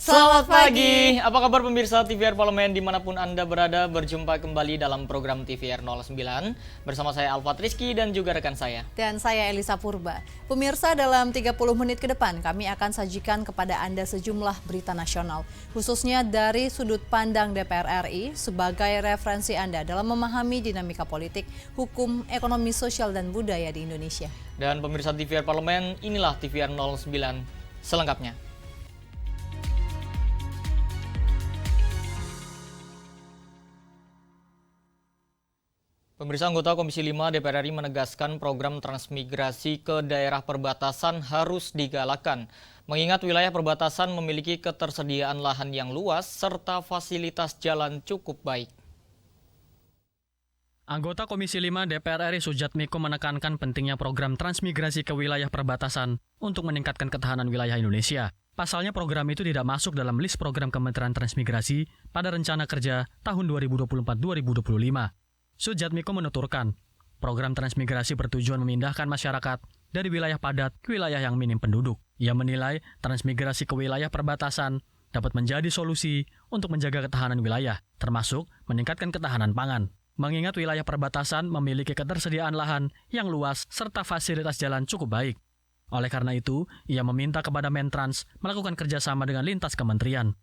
Selamat pagi, apa kabar pemirsa TVR Parlemen dimanapun Anda berada, berjumpa kembali dalam program TVR 09 bersama saya Alfat Rizky dan juga rekan saya. Dan saya Elisa Purba. Pemirsa, dalam 30 menit ke depan kami akan sajikan kepada Anda sejumlah berita nasional, khususnya dari sudut pandang DPR RI sebagai referensi Anda dalam memahami dinamika politik, hukum, ekonomi, sosial, dan budaya di Indonesia. Dan pemirsa TVR Parlemen, inilah TVR 09 selengkapnya. Pemirsa, anggota Komisi 5 DPR RI menegaskan program transmigrasi ke daerah perbatasan harus digalakan, mengingat wilayah perbatasan memiliki ketersediaan lahan yang luas serta fasilitas jalan cukup baik. Anggota Komisi 5 DPR RI Sujatmiko menekankan pentingnya program transmigrasi ke wilayah perbatasan untuk meningkatkan ketahanan wilayah Indonesia. Pasalnya program itu tidak masuk dalam list program Kementerian Transmigrasi pada rencana kerja tahun 2024-2025. Sujatmiko menuturkan, program transmigrasi bertujuan memindahkan masyarakat dari wilayah padat ke wilayah yang minim penduduk. Ia menilai transmigrasi ke wilayah perbatasan dapat menjadi solusi untuk menjaga ketahanan wilayah, termasuk meningkatkan ketahanan pangan. Mengingat wilayah perbatasan memiliki ketersediaan lahan yang luas serta fasilitas jalan cukup baik. Oleh karena itu, ia meminta kepada Mentrans melakukan kerjasama dengan lintas kementerian.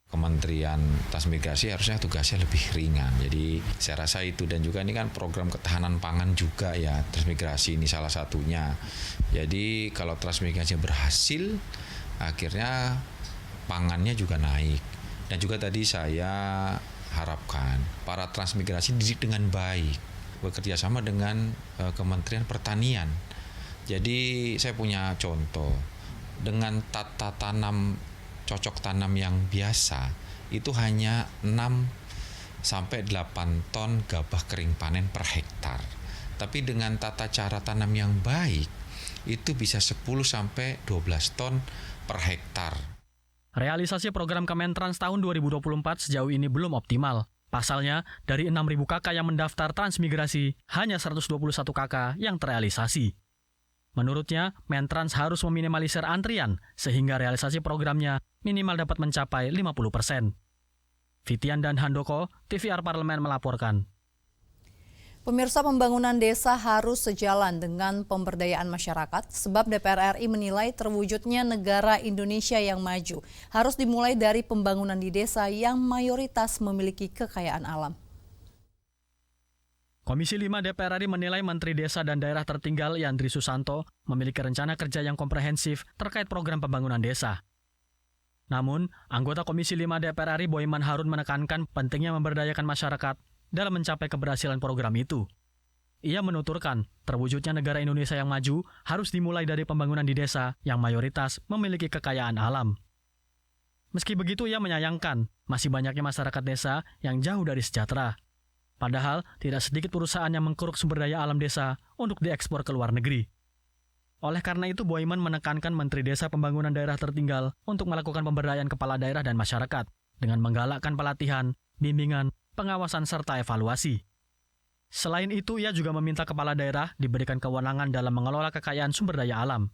Kementerian Transmigrasi harusnya tugasnya lebih ringan. Jadi saya rasa itu, dan juga ini kan program ketahanan pangan juga ya, transmigrasi ini salah satunya. Jadi kalau transmigrasi berhasil, akhirnya pangannya juga naik. Dan juga tadi saya harapkan para transmigrasi dididik dengan baik, bekerja sama dengan Kementerian Pertanian. Jadi saya punya contoh, dengan tata tanam cocok tanam yang biasa itu hanya 6-8 ton gabah kering panen per hektar. Tapi dengan tata cara tanam yang baik itu bisa 10-12 ton per hektar. Realisasi program Kementrans tahun 2024 sejauh ini belum optimal. Pasalnya, dari 6.000 KK yang mendaftar transmigrasi, hanya 121 KK yang terrealisasi. Menurutnya, Mentrans harus meminimalisir antrian sehingga realisasi programnya minimal dapat mencapai 50%. Fitian dan Handoko, TVR Parlemen melaporkan. Pemirsa, pembangunan desa harus sejalan dengan pemberdayaan masyarakat sebab DPR RI menilai terwujudnya negara Indonesia yang maju harus dimulai dari pembangunan di desa yang mayoritas memiliki kekayaan alam. Komisi 5 DPR RI menilai Menteri Desa dan Daerah Tertinggal Yandri Susanto memiliki rencana kerja yang komprehensif terkait program pembangunan desa. Namun, anggota Komisi 5 DPR RI Boyman Harun menekankan pentingnya memberdayakan masyarakat dalam mencapai keberhasilan program itu. Ia menuturkan, terwujudnya negara Indonesia yang maju harus dimulai dari pembangunan di desa yang mayoritas memiliki kekayaan alam. Meski begitu, ia menyayangkan masih banyaknya masyarakat desa yang jauh dari sejahtera. Padahal, tidak sedikit perusahaan yang mengkeruk sumber daya alam desa untuk diekspor ke luar negeri. Oleh karena itu, Boyman menekankan Menteri Desa Pembangunan Daerah Tertinggal untuk melakukan pemberdayaan kepala daerah dan masyarakat dengan menggalakkan pelatihan, bimbingan, pengawasan, serta evaluasi. Selain itu, ia juga meminta kepala daerah diberikan kewenangan dalam mengelola kekayaan sumber daya alam.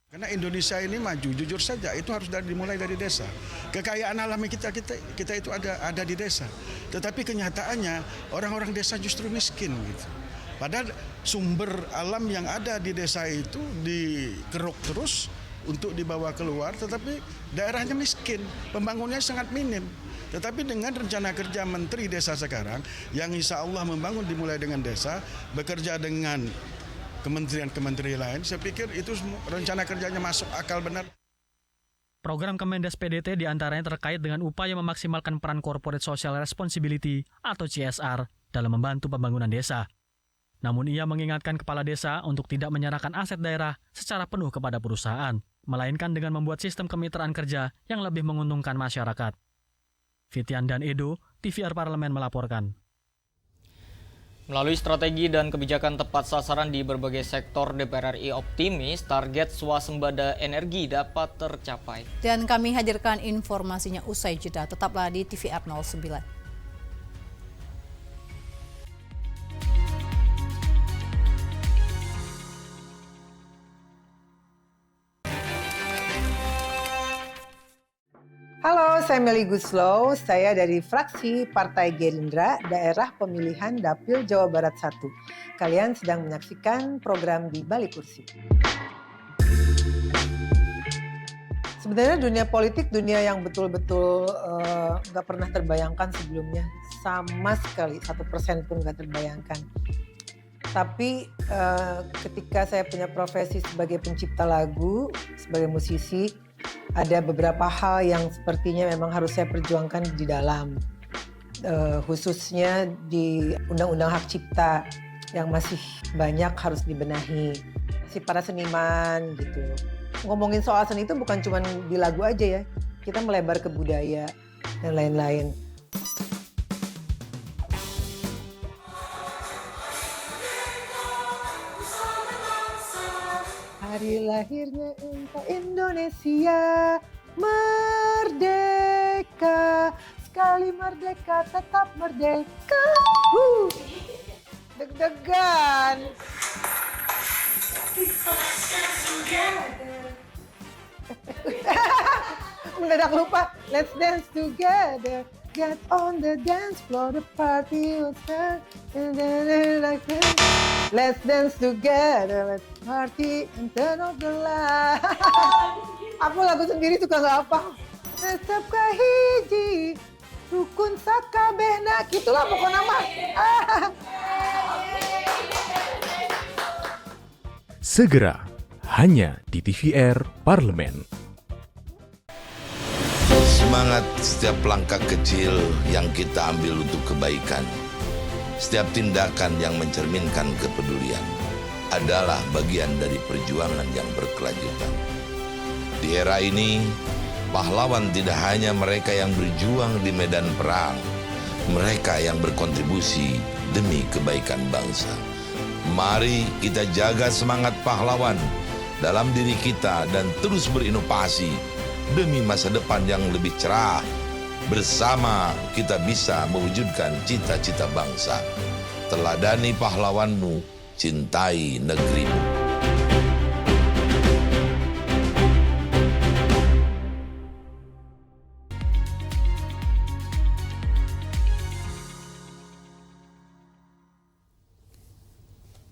Karena Indonesia ini maju, jujur saja itu harus dimulai dari desa. Kekayaan alami kita itu ada di desa. Tetapi kenyataannya orang-orang desa justru miskin gitu. Padahal sumber alam yang ada di desa itu dikeruk terus untuk dibawa keluar, tetapi daerahnya miskin, pembangunannya sangat minim. Tetapi dengan rencana kerja Menteri Desa sekarang, yang insya Allah membangun dimulai dengan desa, bekerja dengan kementerian-kementerian lain, saya pikir itu rencana kerjanya masuk akal benar. Program Kemendes PDT diantaranya terkait dengan upaya memaksimalkan peran Corporate Social Responsibility atau CSR dalam membantu pembangunan desa. Namun ia mengingatkan kepala desa untuk tidak menyerahkan aset daerah secara penuh kepada perusahaan, melainkan dengan membuat sistem kemitraan kerja yang lebih menguntungkan masyarakat. Fitian dan Edo, TVR Parlemen melaporkan. Melalui strategi dan kebijakan tepat sasaran di berbagai sektor, DPR RI optimis target swasembada energi dapat tercapai. Dan kami hadirkan informasinya usai jeda. Tetaplah di TVR 09. Halo, saya Meli Guslow. Saya dari fraksi Partai Gerindra, daerah pemilihan Dapil Jawa Barat 1. Kalian sedang menyaksikan program Di Balik Kursi. Sebenarnya dunia politik, dunia yang betul-betul nggak pernah terbayangkan sebelumnya. Sama sekali, 1% pun nggak terbayangkan. Tapi ketika saya punya profesi sebagai pencipta lagu, sebagai musisi, ada beberapa hal yang sepertinya memang harus saya perjuangkan di dalam, khususnya di Undang-Undang Hak Cipta yang masih banyak harus dibenahi. Si para seniman gitu. Ngomongin soal seni itu bukan cuma di lagu aja ya, kita melebar ke budaya dan lain-lain. Hari lahirnya engkau Indonesia, merdeka, sekali merdeka tetap merdeka. Deg-degan. Mendadak lupa. Let's dance together. Get on the dance floor, the party will start. Like that. Let's dance together, let's party and turn off the light. Aku lagu sendiri suka nggak apa. Tetap kahiji, rukun sakabehna, gitulah pokoknya mah. Segera, hanya di TVR Parlemen. Semangat setiap langkah kecil yang kita ambil untuk kebaikan. Setiap tindakan yang mencerminkan kepedulian adalah bagian dari perjuangan yang berkelanjutan. Di era ini, pahlawan tidak hanya mereka yang berjuang di medan perang, mereka yang berkontribusi demi kebaikan bangsa. Mari kita jaga semangat pahlawan dalam diri kita dan terus berinovasi demi masa depan yang lebih cerah. Bersama kita bisa mewujudkan cita-cita bangsa. Teladani pahlawanmu, cintai negerimu.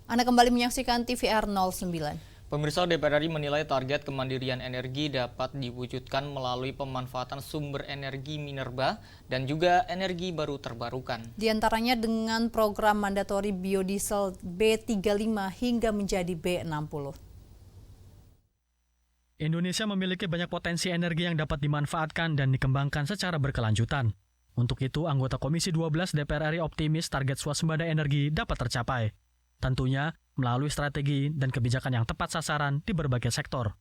Anda kembali menyaksikan TVR 09. Pemirsa, DPR RI menilai target kemandirian energi dapat diwujudkan melalui pemanfaatan sumber energi minerba dan juga energi baru terbarukan. Di antaranya dengan program mandatori biodiesel B35 hingga menjadi B60. Indonesia memiliki banyak potensi energi yang dapat dimanfaatkan dan dikembangkan secara berkelanjutan. Untuk itu, anggota Komisi 12 DPR RI optimis target swasembada energi dapat tercapai. Tentunya melalui strategi dan kebijakan yang tepat sasaran di berbagai sektor.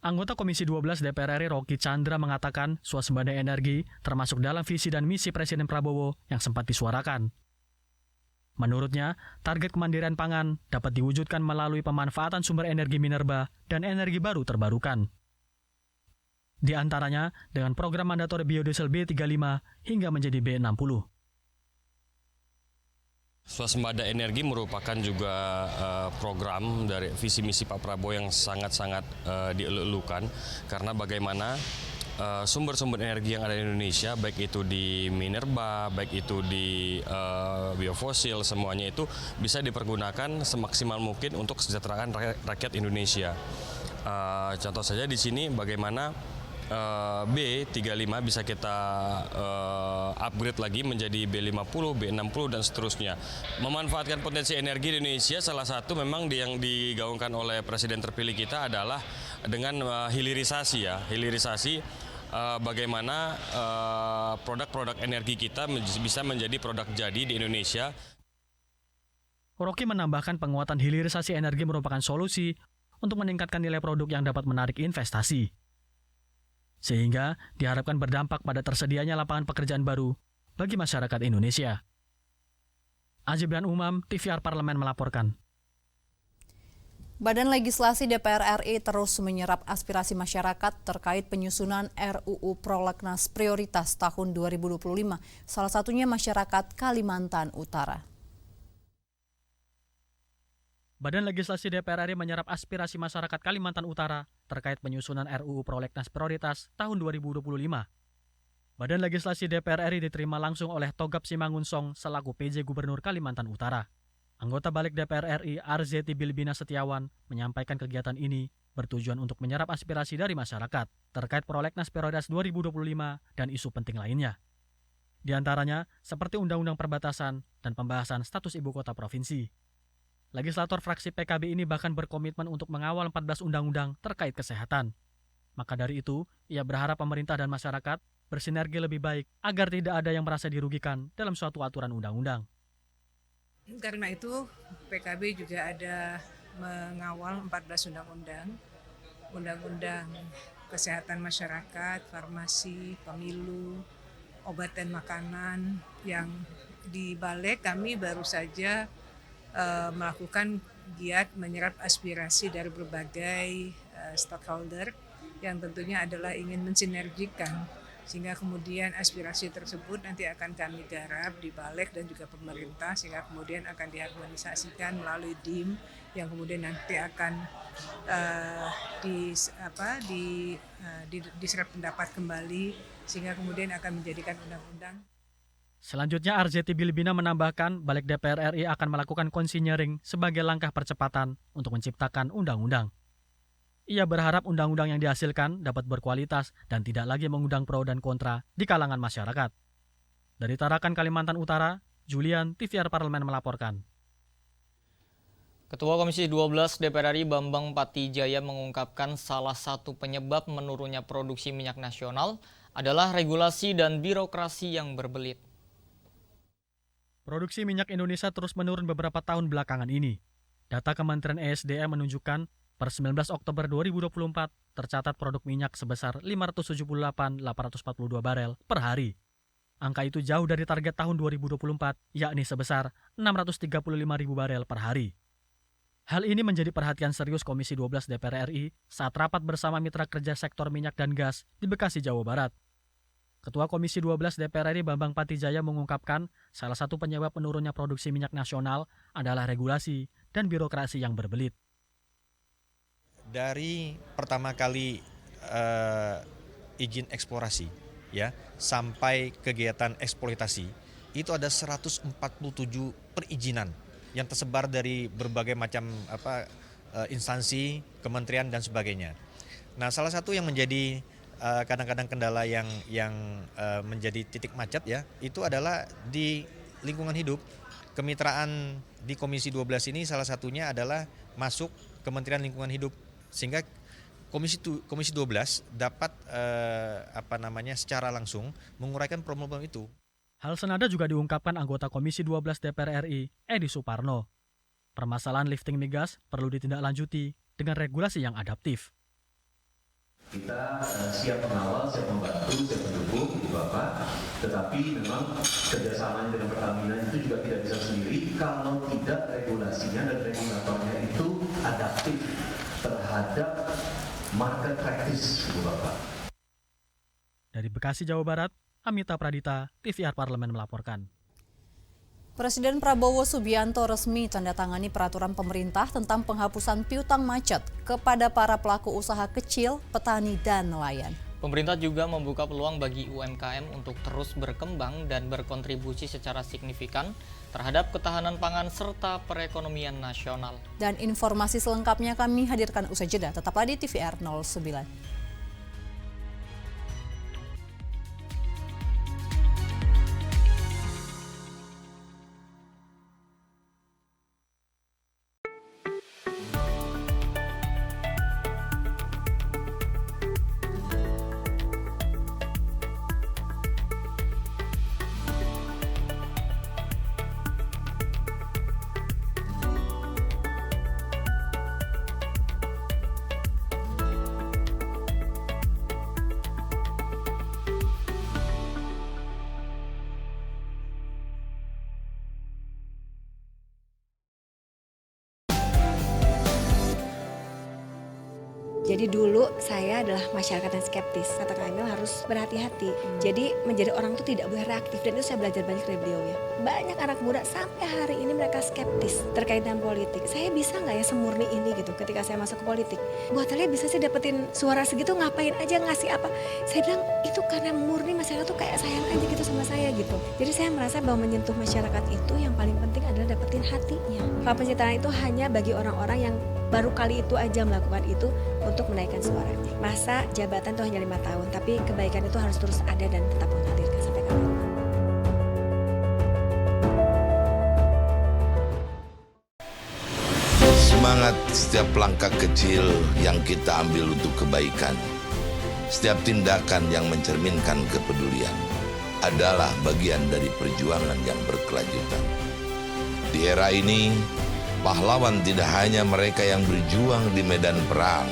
Anggota Komisi 12 DPR RI Rocky Chandra mengatakan swasembada energi termasuk dalam visi dan misi Presiden Prabowo yang sempat disuarakan. Menurutnya, target kemandirian pangan dapat diwujudkan melalui pemanfaatan sumber energi minerba dan energi baru terbarukan. Di antaranya dengan program mandatori biodiesel B35 hingga menjadi B60. Swasembada energi merupakan juga program dari visi misi Pak Prabowo yang sangat-sangat dielu-elukan karena bagaimana sumber-sumber energi yang ada di Indonesia, baik itu di minerba, baik itu di biofosil, semuanya itu bisa dipergunakan semaksimal mungkin untuk kesejahteraan rakyat Indonesia. Contoh saja di sini bagaimana B35 bisa kita upgrade lagi menjadi B50, B60 dan seterusnya. Memanfaatkan potensi energi di Indonesia salah satu memang yang digaungkan oleh Presiden terpilih kita adalah dengan hilirisasi ya. Hilirisasi bagaimana produk-produk energi kita bisa menjadi produk jadi di Indonesia. Rocky menambahkan penguatan hilirisasi energi merupakan solusi untuk meningkatkan nilai produk yang dapat menarik investasi. Sehingga diharapkan berdampak pada tersedianya lapangan pekerjaan baru bagi masyarakat Indonesia. Azibran Umam, TVR Parlemen melaporkan. Badan Legislasi DPR RI terus menyerap aspirasi masyarakat terkait penyusunan RUU Prolegnas Prioritas tahun 2025, salah satunya masyarakat Kalimantan Utara. Badan Legislasi DPR RI menyerap aspirasi masyarakat Kalimantan Utara terkait penyusunan RUU Prolegnas Prioritas tahun 2025. Badan Legislasi DPR RI diterima langsung oleh Togap Simangunsong selaku PJ Gubernur Kalimantan Utara. Anggota Balik DPR RI Arzeti Bilbina Setiawan menyampaikan kegiatan ini bertujuan untuk menyerap aspirasi dari masyarakat terkait Prolegnas Prioritas 2025 dan isu penting lainnya. Di antaranya seperti Undang-Undang Perbatasan dan pembahasan status ibu kota provinsi. Legislator fraksi PKB ini bahkan berkomitmen untuk mengawal 14 undang-undang terkait kesehatan. Maka dari itu, ia berharap pemerintah dan masyarakat bersinergi lebih baik agar tidak ada yang merasa dirugikan dalam suatu aturan undang-undang. Karena itu, PKB juga ada mengawal 14 undang-undang, undang-undang kesehatan masyarakat, farmasi, pemilu, obat dan makanan, yang di Balik kami baru saja melakukan giat menyerap aspirasi dari berbagai stakeholder yang tentunya adalah ingin mensinergikan sehingga kemudian aspirasi tersebut nanti akan kami garap di Balik dan juga pemerintah sehingga kemudian akan diharmonisasikan melalui DIM yang kemudian nanti akan diserap pendapat kembali sehingga kemudian akan menjadikan undang-undang. Selanjutnya, Arzeti Bilbina menambahkan Balik DPR RI akan melakukan konsinyering sebagai langkah percepatan untuk menciptakan undang-undang. Ia berharap undang-undang yang dihasilkan dapat berkualitas dan tidak lagi mengundang pro dan kontra di kalangan masyarakat. Dari Tarakan, Kalimantan Utara, Julian, TVR Parlemen melaporkan. Ketua Komisi 12 DPR RI Bambang Patijaya mengungkapkan salah satu penyebab menurunnya produksi minyak nasional adalah regulasi dan birokrasi yang berbelit. Produksi minyak Indonesia terus menurun beberapa tahun belakangan ini. Data Kementerian ESDM menunjukkan per 19 Oktober 2024 tercatat produk minyak sebesar 578.842 barel per hari. Angka itu jauh dari target tahun 2024, yakni sebesar 635.000 barel per hari. Hal ini menjadi perhatian serius Komisi 12 DPR RI saat rapat bersama mitra kerja sektor minyak dan gas di Bekasi, Jawa Barat. Ketua Komisi 12 DPR RI Bambang Patijaya mengungkapkan salah satu penyebab menurunnya produksi minyak nasional adalah regulasi dan birokrasi yang berbelit. Dari pertama kali izin eksplorasi ya sampai kegiatan eksploitasi itu ada 147 perizinan yang tersebar dari berbagai macam instansi, kementerian dan sebagainya. Nah, salah satu yang menjadi kadang-kadang kendala yang menjadi titik macet ya, itu adalah di lingkungan hidup. Kemitraan di Komisi 12 ini salah satunya adalah masuk Kementerian Lingkungan Hidup sehingga Komisi 12 dapat secara langsung menguraikan problem-problem itu. Hal senada juga diungkapkan anggota Komisi 12 DPR RI, Edi Suparno. Permasalahan lifting migas perlu ditindaklanjuti dengan regulasi yang adaptif. Kita siap mengawal, siap membantu, siap mendukung, Bapak. Tetapi memang kerjasamanya dengan Pertamina itu juga tidak bisa sendiri kalau tidak regulasinya dan regulatornya itu adaptif terhadap market practice, Bapak. Dari Bekasi, Jawa Barat, Amita Pradita, TVR Parlemen melaporkan. Presiden Prabowo Subianto resmi tanda tangani peraturan pemerintah tentang penghapusan piutang macet kepada para pelaku usaha kecil, petani, dan nelayan. Pemerintah juga membuka peluang bagi UMKM untuk terus berkembang dan berkontribusi secara signifikan terhadap ketahanan pangan serta perekonomian nasional. Dan informasi selengkapnya kami hadirkan usai jeda. Tetaplah di TVR 09. Jadi dulu saya adalah masyarakat yang skeptis. Kata Kak Emil harus berhati-hati. Jadi menjadi orang tuh tidak boleh reaktif. Dan itu saya belajar banyak dari beliau ya. Banyak anak muda sampai hari ini mereka skeptis terkait dengan politik. Saya bisa nggak ya semurni ini gitu ketika saya masuk ke politik. Buat kalian bisa sih dapetin suara segitu, ngapain aja, ngasih apa. Saya bilang itu karena murni masyarakat tuh kayak sayang aja gitu sama saya gitu. Jadi saya merasa bahwa menyentuh masyarakat itu yang paling penting adalah dapetin hatinya. Kalau pencitraan itu hanya bagi orang-orang yang baru kali itu aja melakukan itu untuk menaikkan suaranya. Masa jabatan itu hanya 5 tahun, tapi kebaikan itu harus terus ada dan tetap menghadirkan sampai kapan. Semangat setiap langkah kecil yang kita ambil untuk kebaikan, setiap tindakan yang mencerminkan kepedulian adalah bagian dari perjuangan yang berkelanjutan. Di era ini, pahlawan tidak hanya mereka yang berjuang di medan perang,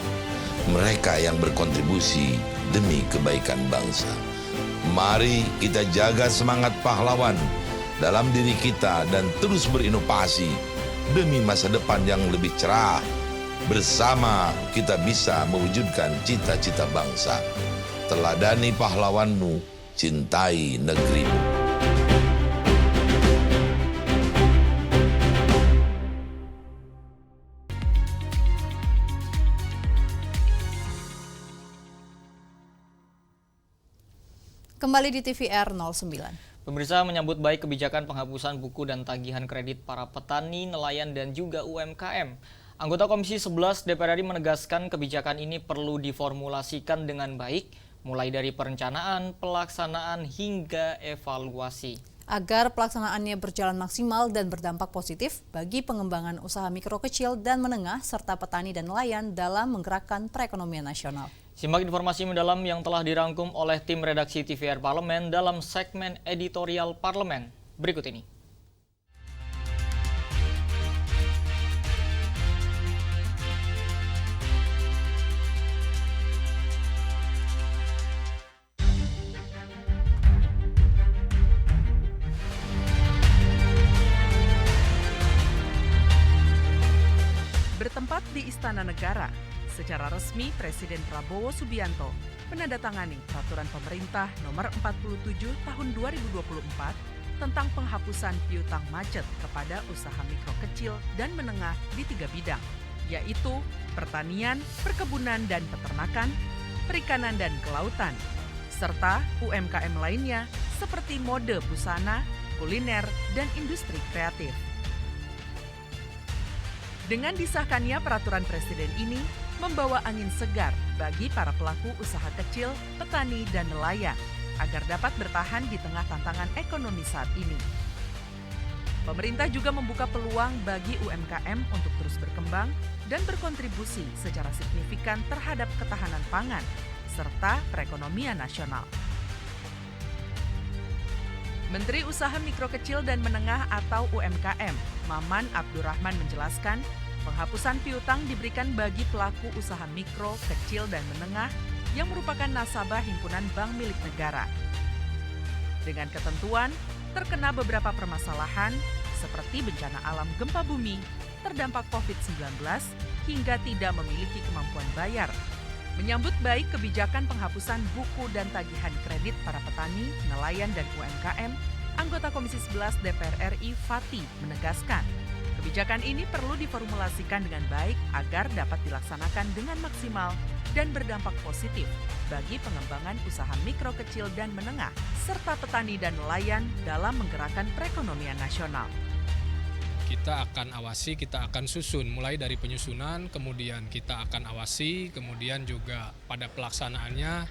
mereka yang berkontribusi demi kebaikan bangsa. Mari kita jaga semangat pahlawan dalam diri kita dan terus berinovasi demi masa depan yang lebih cerah. Bersama kita bisa mewujudkan cita-cita bangsa. Teladani pahlawanmu, cintai negerimu. Kembali di TVR 09. Pemirsa menyambut baik kebijakan penghapusan buku dan tagihan kredit para petani, nelayan, dan juga UMKM. Anggota Komisi 11 DPR RI menegaskan kebijakan ini perlu diformulasikan dengan baik, mulai dari perencanaan, pelaksanaan, hingga evaluasi. Agar pelaksanaannya berjalan maksimal dan berdampak positif bagi pengembangan usaha mikro kecil dan menengah serta petani dan nelayan dalam menggerakkan perekonomian nasional. Simak informasi mendalam yang telah dirangkum oleh tim redaksi TVR Parlemen dalam segmen editorial Parlemen. Berikut ini. Bertempat di Istana Negara, secara resmi Presiden Prabowo Subianto menandatangani Peraturan Pemerintah Nomor 47 Tahun 2024 tentang penghapusan piutang macet kepada usaha mikro kecil dan menengah di 3 bidang, yaitu pertanian, perkebunan dan peternakan, perikanan dan kelautan, serta UMKM lainnya seperti mode busana, kuliner, dan industri kreatif. Dengan disahkannya peraturan Presiden ini membawa angin segar bagi para pelaku usaha kecil, petani, dan nelayan agar dapat bertahan di tengah tantangan ekonomi saat ini. Pemerintah juga membuka peluang bagi UMKM untuk terus berkembang dan berkontribusi secara signifikan terhadap ketahanan pangan serta perekonomian nasional. Menteri Usaha Mikro Kecil dan Menengah atau UMKM, Maman Abdurrahman menjelaskan, penghapusan piutang diberikan bagi pelaku usaha mikro, kecil, dan menengah yang merupakan nasabah himpunan bank milik negara. Dengan ketentuan, terkena beberapa permasalahan seperti bencana alam gempa bumi, terdampak COVID-19, hingga tidak memiliki kemampuan bayar. Menyambut baik kebijakan penghapusan buku dan tagihan kredit para petani, nelayan, dan UMKM, anggota Komisi 11 DPR RI Fati menegaskan, kebijakan ini perlu diformulasikan dengan baik agar dapat dilaksanakan dengan maksimal dan berdampak positif bagi pengembangan usaha mikro kecil dan menengah, serta petani dan nelayan dalam menggerakkan perekonomian nasional. Kita akan awasi, kita akan susun, mulai dari penyusunan, kemudian kita akan awasi, kemudian juga pada pelaksanaannya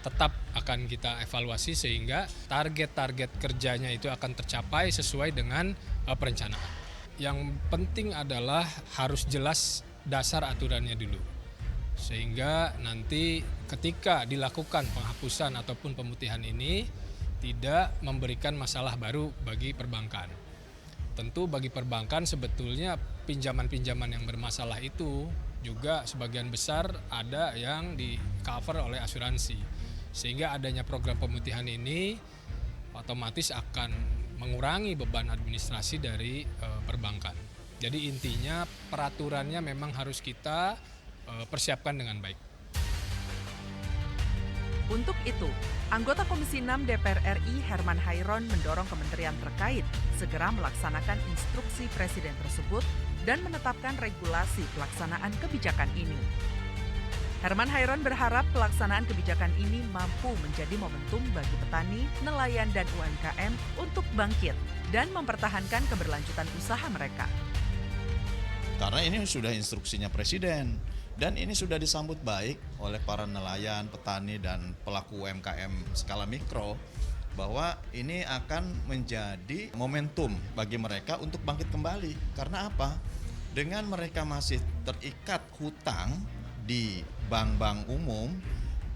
tetap akan kita evaluasi sehingga target-target kerjanya itu akan tercapai sesuai dengan perencanaan. Yang penting adalah harus jelas dasar aturannya dulu. Sehingga nanti ketika dilakukan penghapusan ataupun pemutihan ini tidak memberikan masalah baru bagi perbankan. Tentu bagi perbankan sebetulnya pinjaman-pinjaman yang bermasalah itu juga sebagian besar ada yang di-cover oleh asuransi. Sehingga adanya program pemutihan ini otomatis akan mengurangi beban administrasi dari perbankan. Jadi intinya peraturannya memang harus kita persiapkan dengan baik. Untuk itu, anggota Komisi 6 DPR RI Herman Hairon mendorong kementerian terkait segera melaksanakan instruksi Presiden tersebut dan menetapkan regulasi pelaksanaan kebijakan ini. Herman Hairon berharap pelaksanaan kebijakan ini mampu menjadi momentum bagi petani, nelayan, dan UMKM untuk bangkit dan mempertahankan keberlanjutan usaha mereka. Karena ini sudah instruksinya Presiden. Dan ini sudah disambut baik oleh para nelayan, petani, dan pelaku UMKM skala mikro bahwa ini akan menjadi momentum bagi mereka untuk bangkit kembali. Karena apa? Dengan mereka masih terikat hutang di bank-bank umum,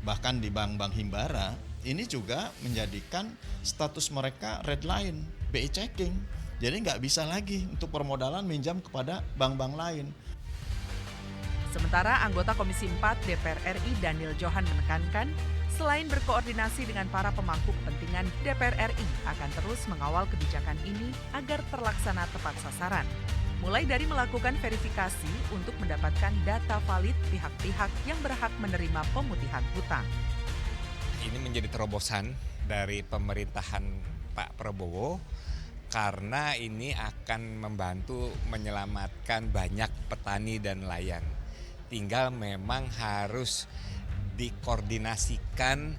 bahkan di bank-bank himbara, ini juga menjadikan status mereka red line, BI checking. Jadi nggak bisa lagi untuk permodalan minjam kepada bank-bank lain. Sementara anggota Komisi 4 DPR RI Daniel Johan menekankan, selain berkoordinasi dengan para pemangku kepentingan, DPR RI akan terus mengawal kebijakan ini agar terlaksana tepat sasaran. Mulai dari melakukan verifikasi untuk mendapatkan data valid pihak-pihak yang berhak menerima pemutihan hutang. Ini menjadi terobosan dari pemerintahan Pak Prabowo karena ini akan membantu menyelamatkan banyak petani dan nelayan. Tinggal memang harus dikoordinasikan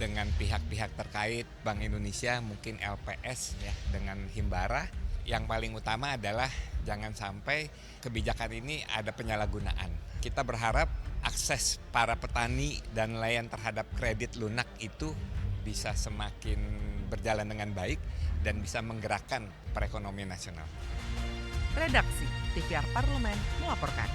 dengan pihak-pihak terkait, Bank Indonesia, mungkin LPS ya, dengan himbara. Yang paling utama adalah jangan sampai kebijakan ini ada penyalahgunaan. Kita berharap akses para petani dan nelayan terhadap kredit lunak itu bisa semakin berjalan dengan baik dan bisa menggerakkan perekonomian nasional. Redaksi TVR Parlemen melaporkan.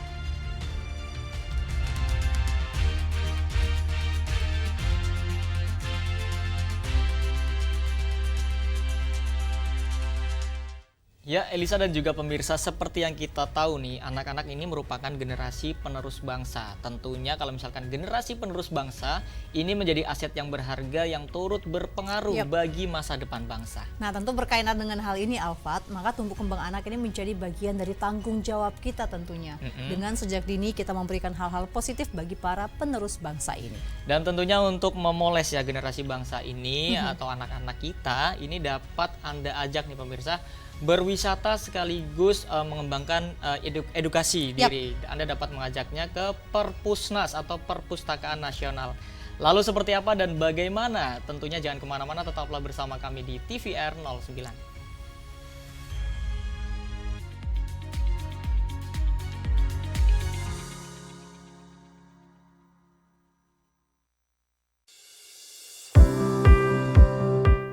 Ya, Elisa dan juga pemirsa, seperti yang kita tahu nih, anak-anak ini merupakan generasi penerus bangsa. Tentunya kalau misalkan generasi penerus bangsa, ini menjadi aset yang berharga yang turut berpengaruh bagi masa depan bangsa. Nah, tentu berkaitan dengan hal ini, Alfat, maka tumbuh kembang anak ini menjadi bagian dari tanggung jawab kita tentunya. Dengan sejak dini kita memberikan hal-hal positif bagi para penerus bangsa ini. Dan tentunya untuk memoles ya generasi bangsa ini atau anak-anak kita, ini dapat Anda ajak nih pemirsa, berwisata sekaligus mengembangkan edukasi diri. Anda dapat mengajaknya ke Perpusnas atau Perpustakaan Nasional. Lalu seperti apa dan bagaimana? Tentunya jangan kemana-mana, tetaplah bersama kami di TVR 09.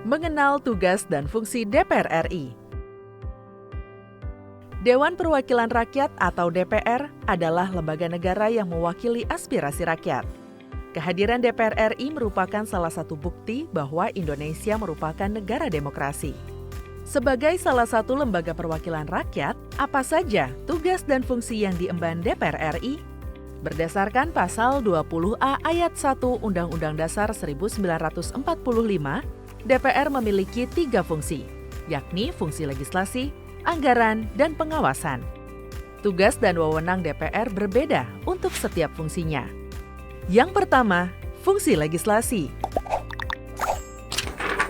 Mengenal tugas dan fungsi DPR RI. Dewan Perwakilan Rakyat atau DPR adalah lembaga negara yang mewakili aspirasi rakyat. Kehadiran DPR RI merupakan salah satu bukti bahwa Indonesia merupakan negara demokrasi. Sebagai salah satu lembaga perwakilan rakyat, apa saja tugas dan fungsi yang diemban DPR RI? Berdasarkan pasal 20A ayat 1 Undang-Undang Dasar 1945, DPR memiliki 3 fungsi, yakni fungsi legislasi, anggaran, dan pengawasan. Tugas dan wewenang DPR berbeda untuk setiap fungsinya. Yang pertama, fungsi legislasi.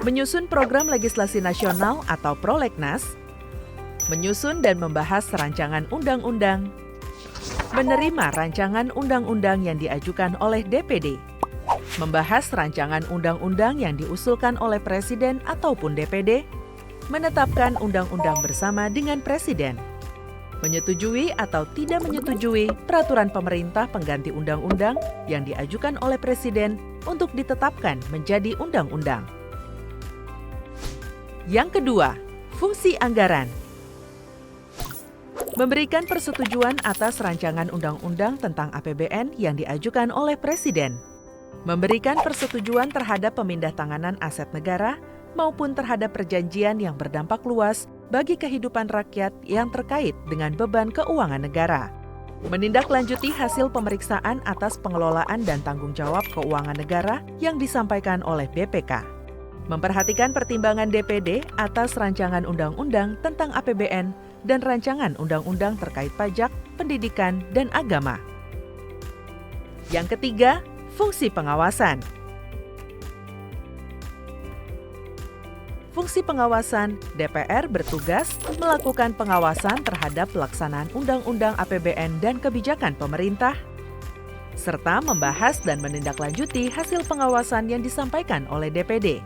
Menyusun program legislasi nasional atau prolegnas, menyusun dan membahas rancangan undang-undang, menerima rancangan undang-undang yang diajukan oleh DPD, membahas rancangan undang-undang yang diusulkan oleh Presiden ataupun DPD, menetapkan undang-undang bersama dengan Presiden, menyetujui atau tidak menyetujui peraturan pemerintah pengganti undang-undang yang diajukan oleh Presiden untuk ditetapkan menjadi undang-undang. Yang kedua, fungsi anggaran. Memberikan persetujuan atas rancangan undang-undang tentang APBN yang diajukan oleh Presiden. Memberikan persetujuan terhadap pemindahtanganan aset negara maupun terhadap perjanjian yang berdampak luas bagi kehidupan rakyat yang terkait dengan beban keuangan negara. Menindaklanjuti hasil pemeriksaan atas pengelolaan dan tanggung jawab keuangan negara yang disampaikan oleh BPK. Memperhatikan pertimbangan DPD atas rancangan undang-undang tentang APBN dan rancangan undang-undang terkait pajak, pendidikan, dan agama. Yang ketiga, fungsi pengawasan. Fungsi pengawasan, DPR bertugas melakukan pengawasan terhadap pelaksanaan Undang-Undang APBN dan kebijakan pemerintah, serta membahas dan menindaklanjuti hasil pengawasan yang disampaikan oleh DPD.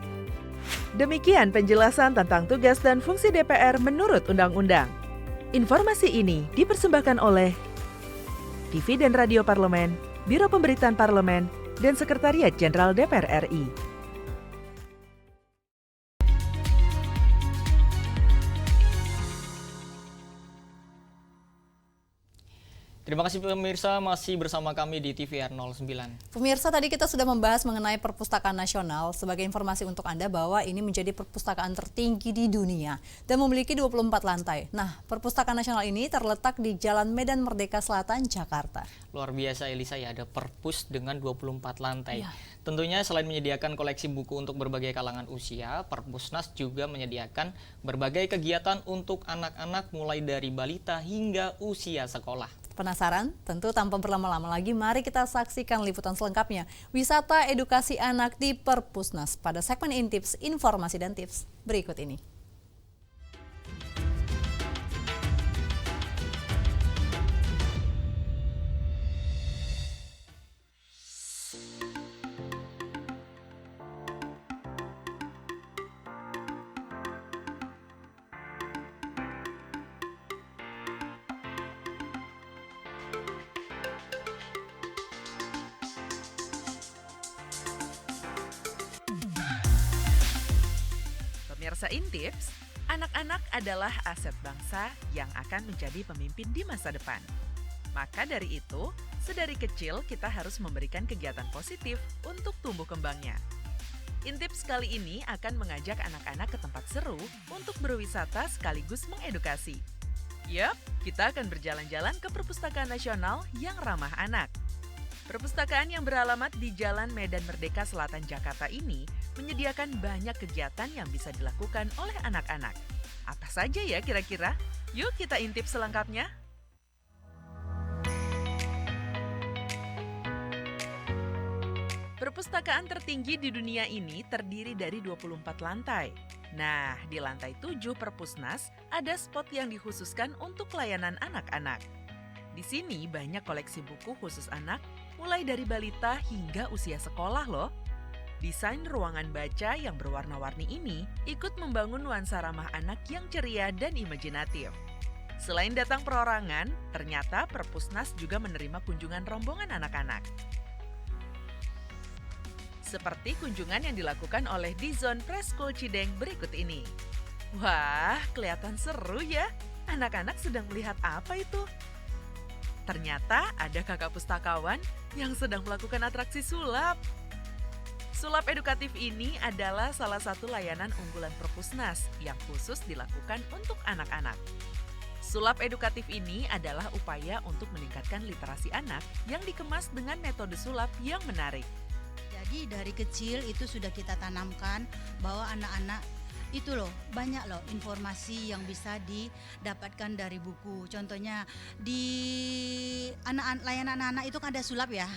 Demikian penjelasan tentang tugas dan fungsi DPR menurut Undang-Undang. Informasi ini dipersembahkan oleh TV dan Radio Parlemen, Biro Pemberitaan Parlemen, dan Sekretariat Jenderal DPR RI. Terima kasih pemirsa, masih bersama kami di TVR 09. Pemirsa, tadi kita sudah membahas mengenai Perpustakaan Nasional. Sebagai informasi untuk Anda bahwa ini menjadi perpustakaan tertinggi di dunia dan memiliki 24 lantai. Nah, Perpustakaan Nasional ini terletak di Jalan Medan Merdeka Selatan, Jakarta. Luar biasa Elisa ya, ada perpus dengan 24 lantai. Ya. Tentunya selain menyediakan koleksi buku untuk berbagai kalangan usia, Perpusnas juga menyediakan berbagai kegiatan untuk anak-anak mulai dari balita hingga usia sekolah. Penasaran? Tentu tanpa berlama-lama lagi, mari kita saksikan liputan selengkapnya. Wisata edukasi anak di Perpusnas pada segmen Intips, Informasi dan Tips berikut ini. Pemirsa Intips, anak-anak adalah aset bangsa yang akan menjadi pemimpin di masa depan. Maka dari itu, sedari kecil kita harus memberikan kegiatan positif untuk tumbuh kembangnya. Intips kali ini akan mengajak anak-anak ke tempat seru untuk berwisata sekaligus mengedukasi. Yap, kita akan berjalan-jalan ke Perpustakaan Nasional yang ramah anak. Perpustakaan yang beralamat di Jalan Medan Merdeka Selatan, Jakarta ini menyediakan banyak kegiatan yang bisa dilakukan oleh anak-anak. Apa saja ya kira-kira? Yuk kita intip selengkapnya. Perpustakaan tertinggi di dunia ini terdiri dari 24 lantai. Nah, di lantai 7 Perpusnas ada spot yang dikhususkan untuk layanan anak-anak. Di sini banyak koleksi buku khusus anak, mulai dari balita hingga usia sekolah loh. Desain ruangan baca yang berwarna-warni ini ikut membangun nuansa ramah anak yang ceria dan imajinatif. Selain datang perorangan, ternyata Perpusnas juga menerima kunjungan rombongan anak-anak. Seperti kunjungan yang dilakukan oleh Dizon Preschool Cideng berikut ini. Wah, kelihatan seru ya. Anak-anak sedang melihat apa itu? Ternyata ada kakak pustakawan yang sedang melakukan atraksi sulap. Sulap edukatif ini adalah salah satu layanan unggulan Perpusnas yang khusus dilakukan untuk anak-anak. Sulap edukatif ini adalah upaya untuk meningkatkan literasi anak yang dikemas dengan metode sulap yang menarik. Jadi dari kecil itu sudah kita tanamkan bahwa anak-anak itu loh, banyak loh informasi yang bisa didapatkan dari buku. Contohnya di layanan anak-anak itu kan ada sulap ya.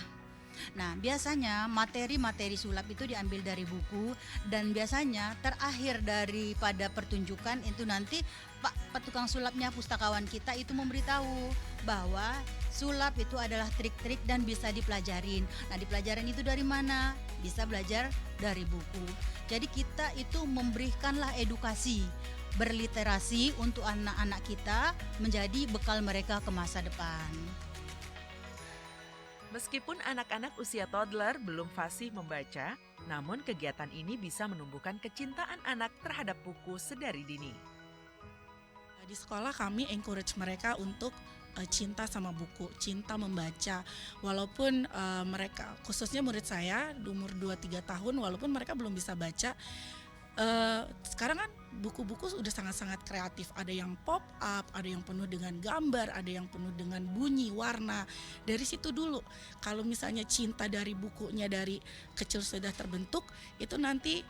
Nah, biasanya materi-materi sulap itu diambil dari buku dan biasanya terakhir daripada pertunjukan itu nanti Pak tukang sulapnya pustakawan kita itu memberitahu bahwa sulap itu adalah trik-trik dan bisa dipelajarin. Nah, dipelajarin itu dari mana? Bisa belajar dari buku. Jadi kita itu memberikanlah edukasi berliterasi untuk anak-anak kita menjadi bekal mereka ke masa depan. Meskipun anak-anak usia toddler belum fasih membaca, namun kegiatan ini bisa menumbuhkan kecintaan anak terhadap buku sedari dini. Di sekolah kami encourage mereka untuk cinta sama buku, cinta membaca. Walaupun mereka, khususnya murid saya di umur 2-3 tahun, walaupun mereka belum bisa baca, sekarang kan buku-buku sudah sangat-sangat kreatif. Ada yang pop up, ada yang penuh dengan gambar, ada yang penuh dengan bunyi, warna. Dari situ dulu, kalau misalnya cinta dari bukunya dari kecil sudah terbentuk, itu nanti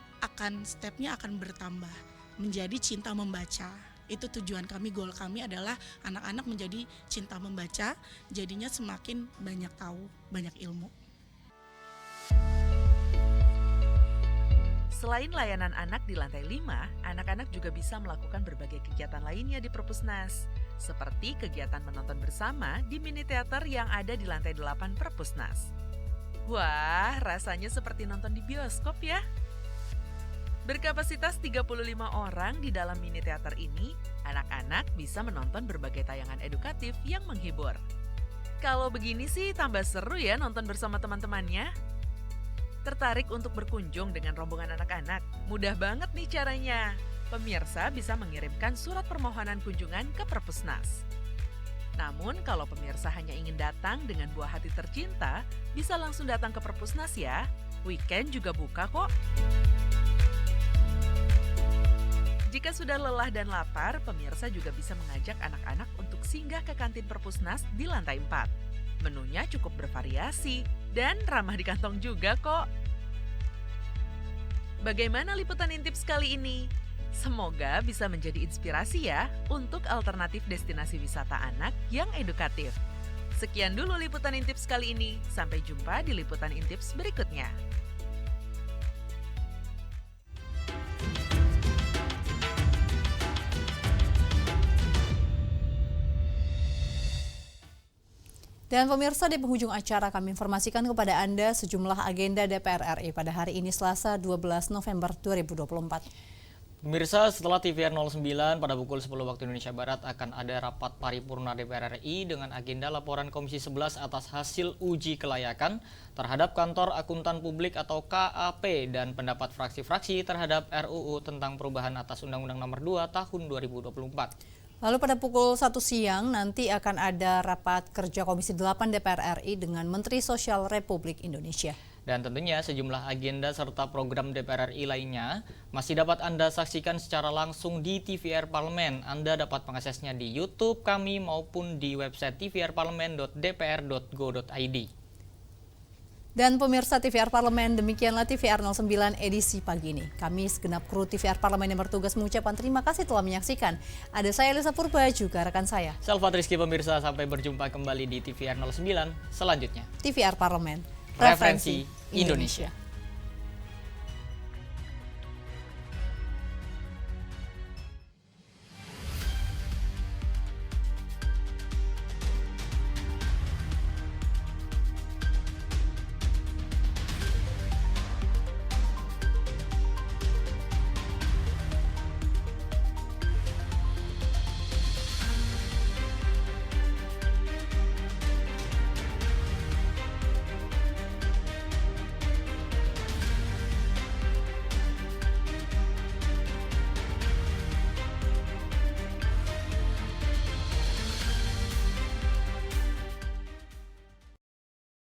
stepnya akan bertambah menjadi cinta membaca. Itu tujuan kami, goal kami adalah anak-anak menjadi cinta membaca, jadinya semakin banyak tahu, banyak ilmu. Selain layanan anak di lantai 5, anak-anak juga bisa melakukan berbagai kegiatan lainnya di Perpusnas, seperti kegiatan menonton bersama di mini teater yang ada di lantai 8 Perpusnas. Wah, rasanya seperti nonton di bioskop ya. Berkapasitas 35 orang di dalam mini teater ini, anak-anak bisa menonton berbagai tayangan edukatif yang menghibur. Kalau begini sih tambah seru ya nonton bersama teman-temannya. Tertarik untuk berkunjung dengan rombongan anak-anak? Mudah banget nih caranya. Pemirsa bisa mengirimkan surat permohonan kunjungan ke Perpusnas. Namun kalau pemirsa hanya ingin datang dengan buah hati tercinta, bisa langsung datang ke Perpusnas ya. Weekend juga buka kok. Jika sudah lelah dan lapar, pemirsa juga bisa mengajak anak-anak untuk singgah ke kantin Perpusnas di lantai 4. Menunya cukup bervariasi dan ramah di kantong juga kok. Bagaimana liputan Intips kali ini? Semoga bisa menjadi inspirasi ya untuk alternatif destinasi wisata anak yang edukatif. Sekian dulu liputan Intips kali ini. Sampai jumpa di liputan Intips berikutnya. Dan pemirsa, di penghujung acara kami informasikan kepada Anda sejumlah agenda DPR RI pada hari ini Selasa 12 November 2024. Pemirsa, setelah TVR 09 pada pukul 10 waktu Indonesia Barat akan ada rapat paripurna DPR RI dengan agenda laporan Komisi 11 atas hasil uji kelayakan terhadap Kantor Akuntan Publik atau KAP dan pendapat fraksi-fraksi terhadap RUU tentang perubahan atas Undang-Undang Nomor 2 Tahun 2024. Lalu pada pukul 1 siang nanti akan ada rapat kerja Komisi 8 DPR RI dengan Menteri Sosial Republik Indonesia. Dan tentunya sejumlah agenda serta program DPR RI lainnya masih dapat Anda saksikan secara langsung di TVR Parlemen. Anda dapat mengaksesnya di YouTube kami maupun di website tvrparlemen.dpr.go.id. Dan pemirsa TVR Parlemen, demikianlah TVR 09 edisi pagi ini. Kami segenap kru TVR Parlemen yang bertugas mengucapkan terima kasih telah menyaksikan. Ada saya Elisa Purba, juga rekan saya Salvat Rizky. Pemirsa, sampai berjumpa kembali di TVR 09 selanjutnya. TVR Parlemen, Referensi Indonesia.